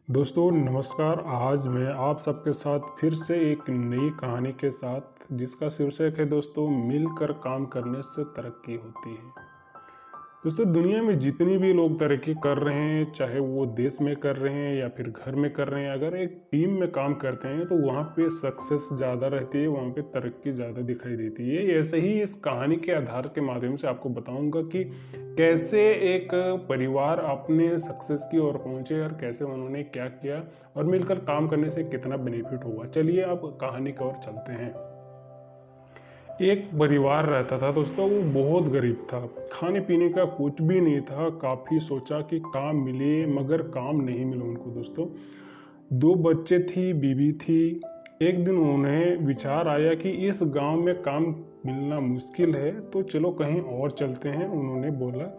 दोस्तों नमस्कार। आज मैं आप सबके साथ फिर से एक नई कहानी के साथ जिसका शीर्षक है दोस्तों मिलकर काम करने से तरक्की होती है। दोस्तों दुनिया में जितनी भी लोग तरक्की कर रहे हैं, चाहे वो देश में कर रहे हैं या फिर घर में कर रहे हैं, अगर एक टीम में काम करते हैं तो वहाँ पे सक्सेस ज़्यादा रहती है, वहाँ पे तरक्की ज़्यादा दिखाई देती है। ऐसे ही इस कहानी के आधार के माध्यम से आपको बताऊंगा कि कैसे एक परिवार अपने सक्सेस की ओर पहुंचे और कैसे उन्होंने क्या किया और मिलकर काम करने से कितना बेनिफिट हुआ। चलिए अब कहानी की ओर चलते हैं। एक परिवार रहता था दोस्तों, वो बहुत गरीब था, खाने पीने का कुछ भी नहीं था। काफ़ी सोचा कि काम मिले मगर काम नहीं मिला उनको दोस्तों। दो बच्चे थी, बीवी थी। एक दिन उन्हें विचार आया कि इस गांव में काम मिलना मुश्किल है, तो चलो कहीं और चलते हैं, उन्होंने बोला।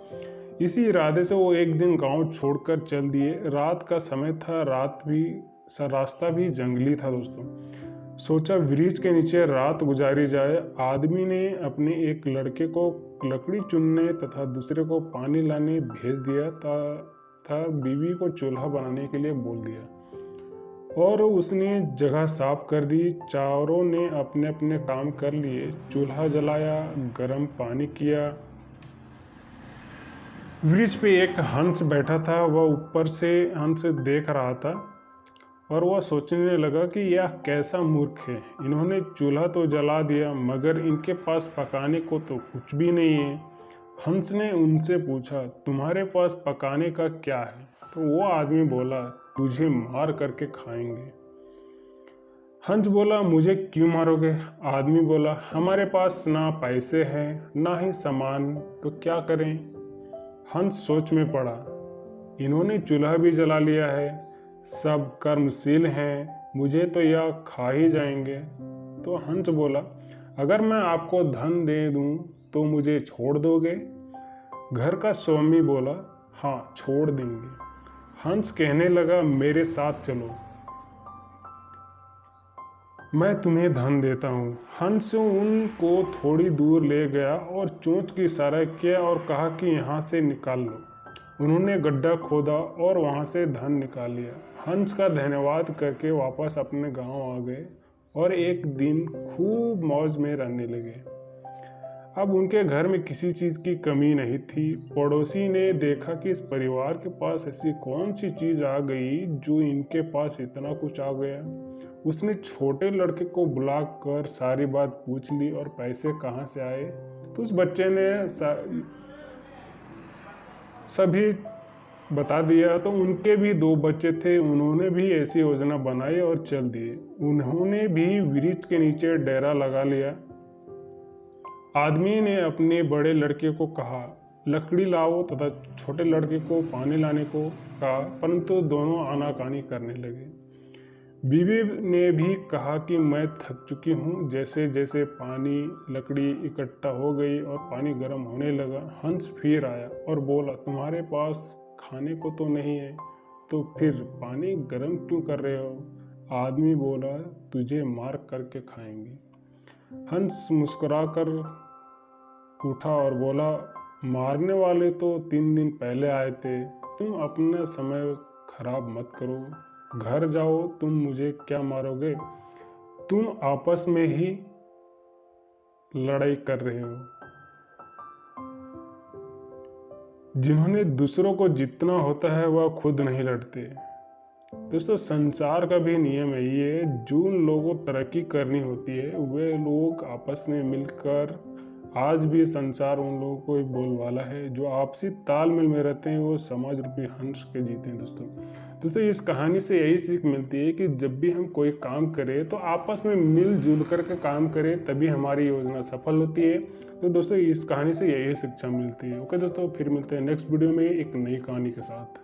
इसी इरादे से वो एक दिन गांव छोड़कर चल दिए। रात का समय था, रास्ता भी जंगली था दोस्तों। सोचा ब्रिज के नीचे रात गुजारी जाए। आदमी ने अपने एक लड़के को लकड़ी चुनने तथा दूसरे को पानी लाने भेज दिया था बीवी को चूल्हा बनाने के लिए बोल दिया और उसने जगह साफ कर दी। चारों ने अपने अपने काम कर लिए। चूल्हा जलाया, गर्म पानी किया। ब्रिज पे एक हंस बैठा था, वह ऊपर से हंस देख रहा था और वह सोचने लगा कि यह कैसा मूर्ख है। इन्होंने चूल्हा तो जला दिया मगर इनके पास पकाने को तो कुछ भी नहीं है। हंस ने उनसे पूछा, तुम्हारे पास पकाने का क्या है? तो वो आदमी बोला, तुझे मार करके खाएंगे। हंस बोला, मुझे क्यों मारोगे? आदमी बोला, हमारे पास ना पैसे हैं ना ही सामान, तो क्या करें? हंस सोच में पड़ा, इन्होंने चूल्हा भी जला लिया है, सब कर्मशील हैं, मुझे तो यह खा ही जाएंगे। तो हंस बोला, अगर मैं आपको धन दे दूं तो मुझे छोड़ दोगे? घर का स्वामी बोला, हाँ छोड़ देंगे। हंस कहने लगा, मेरे साथ चलो, मैं तुम्हें धन देता हूँ। हंस उनको थोड़ी दूर ले गया और चोंच की इशारा किया और कहा कि यहाँ से निकाल लो। उन्होंने गड्ढा खोदा और वहाँ से धन निकाल लिया। हंस का धन्यवाद करके वापस अपने गांव आ गए और एक दिन खूब मौज में रहने लगे। अब उनके घर में किसी चीज़ की कमी नहीं थी। पड़ोसी ने देखा कि इस परिवार के पास ऐसी कौन सी चीज़ आ गई जो इनके पास इतना कुछ आ गया। उसने छोटे लड़के को बुलाकर सारी बात पूछ ली और पैसे कहाँ से आए। तो उस बच्चे ने सभी बता दिया। तो उनके भी दो बच्चे थे, उन्होंने भी ऐसी योजना बनाई और चल दिए। उन्होंने भी वृक्ष के नीचे डेरा लगा लिया। आदमी ने अपने बड़े लड़के को कहा, लकड़ी लाओ, तथा छोटे लड़के को पानी लाने को कहा, परंतु दोनों आनाकानी करने लगे। बीवी ने भी कहा कि मैं थक चुकी हूँ। जैसे जैसे पानी लकड़ी इकट्ठा हो गई और पानी गर्म होने लगा, हंस फिर आया और बोला, तुम्हारे पास खाने को तो नहीं है, तो फिर पानी गर्म क्यों कर रहे हो? आदमी बोला, तुझे मार करके खाएंगे। हंस मुस्कुराकर उठा और बोला, मारने वाले तो 3 दिन पहले आए थे, तुम अपना समय खराब मत करो, घर जाओ, तुम मुझे क्या मारोगे? तुम आपस में ही लड़ाई कर रहे हो। जिन्होंने दूसरों को जितना होता है वह खुद नहीं लड़ते। दोस्तों संसार का भी नियम यही है, जो लोगों को तरक्की करनी होती है वे लोग आपस में मिलकर, आज भी संसार उन लोगों को एक बोलबाला है, जो आपसी तालमेल में रहते हैं वो समाज रूपी हंस के जीते हैं। दोस्तों इस कहानी से यही सीख मिलती है कि जब भी हम कोई काम करें तो आपस में मिलजुल कर के काम करें, तभी हमारी योजना सफल होती है। तो दोस्तों इस कहानी से यही शिक्षा मिलती है। ओके दोस्तों, फिर मिलते हैं नेक्स्ट वीडियो में एक नई कहानी के साथ।